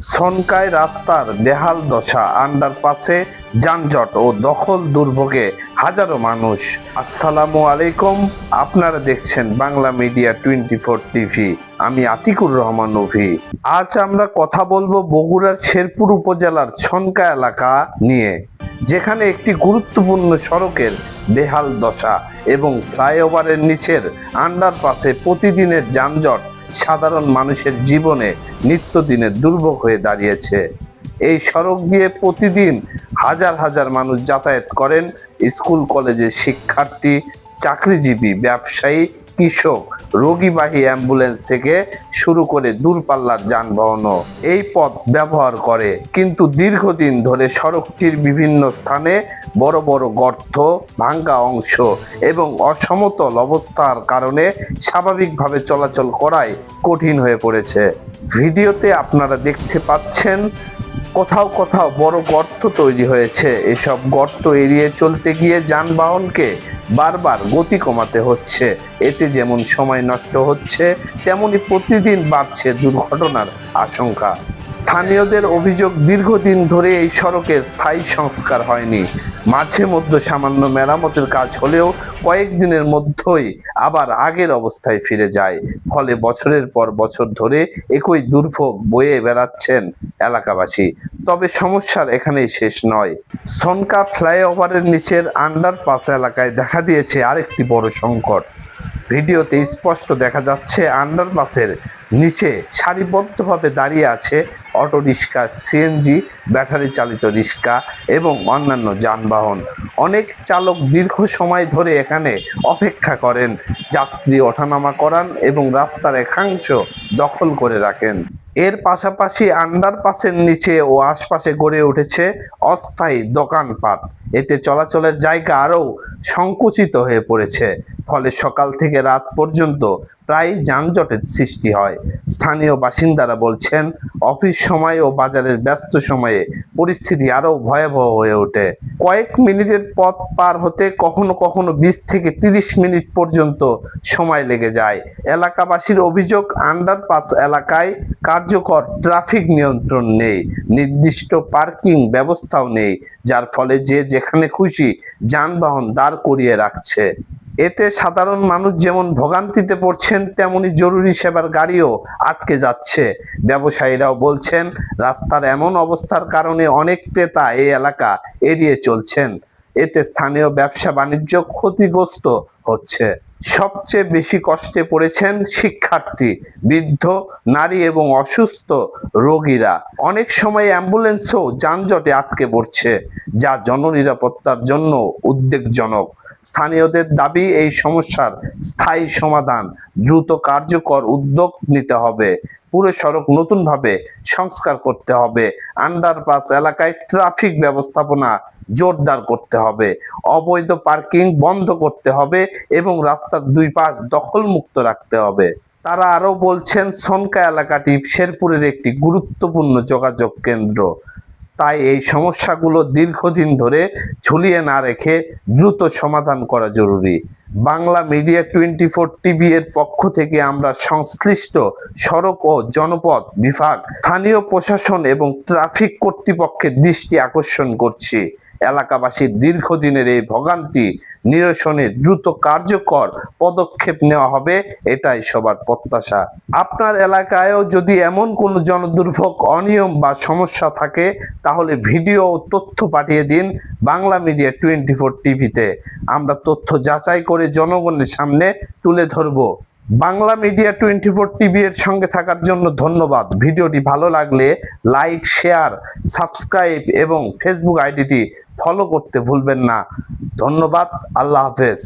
সনকায় রাস্তার বেহাল দশা, আন্ডারপাসে যানজট ও দখল দুর্ভোগে হাজারো মানুষ। আসসালামু আলাইকুম, আপনারা দেখছেন বাংলা মিডিয়া 24 টিভি। আমি আতিকুর রহমান অভি। আজ আমরা কথা বলবো বগুড়ার শেরপুর উপজেলার সনকা এলাকা নিয়ে, যেখানে একটি গুরুত্বপূর্ণ সড়কের বেহাল দশা এবং ফ্লাইওভারের নিচের আন্ডারপাসে প্রতিদিনের যানজট সাধারণ মানুষের জীবনে নিত্যদিনের দুর্ভোগ হয়ে দাঁড়িয়েছে। এই সড়ক দিয়ে প্রতিদিন হাজার হাজার মানুষ যাতায়াত করেন। স্কুল কলেজের শিক্ষার্থী, চাকরিজীবী, ব্যবসায়ী, কৃষক, রোগীবাহী অ্যাম্বুলেন্স থেকে শুরু করে দূরপাল্লার যানবাহনও এই পথ ব্যবহার করে। কিন্তু দীর্ঘদিন ধরে সড়কটির বিভিন্ন স্থানে বড় বড় গর্ত, ভাঙ্গা অংশ এবং অসমতল অবস্থার কারণে স্বাভাবিকভাবে চলাচল করাই কঠিন হয়ে পড়েছে। ভিডিওতে আপনারা দেখতে পাচ্ছেন কোথাও কোথাও বড় গর্ত তৈরি হয়েছে। এসব গর্ত এড়িয়ে চলতে গিয়ে যানবাহনকে বারবার গতি কমাতে হচ্ছে। এতে যেমন সময় নষ্ট হচ্ছে, তেমনি প্রতিদিন বাড়ছে দুর্ঘটনার আশঙ্কা। স্থানীয়দের অভিযোগ, দীর্ঘদিন ধরে এই সড়কের স্থায়ী সংস্কার হয়নি। মাঝে মধ্যে সামান্য মেরামতের কাজ হলেও কয়েকদিনের মধ্যেই আবার আগের অবস্থায় ফিরে যায়। ফলে বছরের পর বছর ধরে একই দুর্ভোগ বয়ে বেড়াচ্ছেন এলাকাবাসী। তবে সমস্যার এখানেই শেষ নয়। সনকা ফ্লাইওভারের নিচের আন্ডারপাস এলাকায় দেখা দিয়েছে আরেকটি বড় সংকট। ভিডিওতে স্পষ্ট দেখা যাচ্ছে আন্ডারপাসের নিচে সারিবদ্ধভাবে দাঁড়িয়ে আছে অটোরিক্সা, সিএনজি, ব্যাটারি চালিত রিক্সা এবং অন্যান্য যানবাহন। অনেক চালক দীর্ঘ সময় ধরে এখানে অপেক্ষা করেন, যাত্রী ওঠানামা করান এবং রাস্তার একাংশ দখল করে রাখেন। এর পাশাপাশি আন্ডারপাসের নিচে ও আশপাশে গড়ে উঠেছে অস্থায়ী দোকানপাট। এতে চলাচলের জায়গা আরও সংকুচিত হয়ে পড়েছে। ফলে সকাল থেকে রাত পর্যন্ত প্রায় যানজটের সৃষ্টি হয়। স্থানীয় বাসিন্দারা বলছেন, অফিস সময় ও বাজারের ব্যস্ত সময়ে পরিস্থিতি আরও ভয়াবহ হয়ে ওঠে। কয়েক মিনিটের পথ পার হতে কখনো কখনো 20 থেকে 30 মিনিট পর্যন্ত সময় লেগে যায়। এলাকাবাসীর অভিযোগ, আন্ডারপাস এলাকায় কার্যকর ট্রাফিক নিয়ন্ত্রণ নেই, নির্দিষ্ট পার্কিং ব্যবস্থাও নেই, যার ফলে যে যেখানে খুশি যানবাহন দাঁড় করিয়ে রাখছে। এতে সাধারণ মানুষ যেমন ভোগান্তিতে পড়ছেন, তেমনি জরুরি সেবার গাড়িও আটকে যাচ্ছে। ব্যবসায়ীরাও বলছেন, রাস্তার এমন অবস্থার কারণে অনেক ক্রেতা এই এলাকা এড়িয়ে চলছেন। এতে স্থানীয় ব্যবসা বাণিজ্য ক্ষতিগ্রস্ত হচ্ছে। সবচেয়ে বেশি কষ্টে পড়েছেন শিক্ষার্থী, বৃদ্ধ, নারী এবং অসুস্থ রোগীরা। অনেক সময় অ্যাম্বুলেন্সও যানজটে আটকে পড়ছে, যা জননিরাপত্তার জন্য উদ্বেগজনক। স্থানীয়দের দাবি, এই সমস্যার স্থায়ী সমাধান, দ্রুত কার্যকর উদ্যোগ নিতে হবে। পুরো সড়ক নতুনভাবে সংস্কার করতে হবে। আন্ডারপাস এলাকায় ট্রাফিক ব্যবস্থাপনা জোরদার করতে হবে। অবৈধ পার্কিং বন্ধ করতে হবে এবং রাস্তার দুই পাশ দখলমুক্ত রাখতে হবে। তারা আরও বলছেন, সনকা এলাকাটি শেরপুরের একটি গুরুত্বপূর্ণ যোগাযোগ কেন্দ্র। তাই এই সমস্যাগুলো দীর্ঘদিন ধরে ঝুলিয়ে না রেখে দ্রুত সমাধান করা জরুরি। বাংলা মিডিয়া 24 টিভি এর পক্ষ থেকে আমরা সংশ্লিষ্ট সড়ক ও জনপথ বিভাগ, স্থানীয় প্রশাসন এবং ট্রাফিক কর্তৃপক্ষের দৃষ্টি আকর্ষণ করছি। এলাকাবাসীর দীর্ঘদিনের এই ভোগান্তি নিরসনে দ্রুত কার্যকর পদক্ষেপ নেওয়া হবে, এটাই সবার প্রত্যাশা। আপনার এলাকায়ও যদি এমন কোনো জনদুর্ভোগ, অনিয়ম বা সমস্যা থাকে, তাহলে ভিডিও ও তথ্য পাঠিয়ে দিন বাংলা মিডিয়া 24 টিভিতে। আমরা তথ্য যাচাই করে জনগণের সামনে তুলে ধরব। বাংলা মিডিয়া 24 টিভি এর সঙ্গে থাকার জন্য ধন্যবাদ। ভিডিওটি ভালো লাগলে লাইক, শেয়ার, সাবস্ক্রাইব এবং ফেসবুক আইডিটি ফলো করতে ভুলবেন না। ধন্যবাদ। আল্লাহ হাফেজ।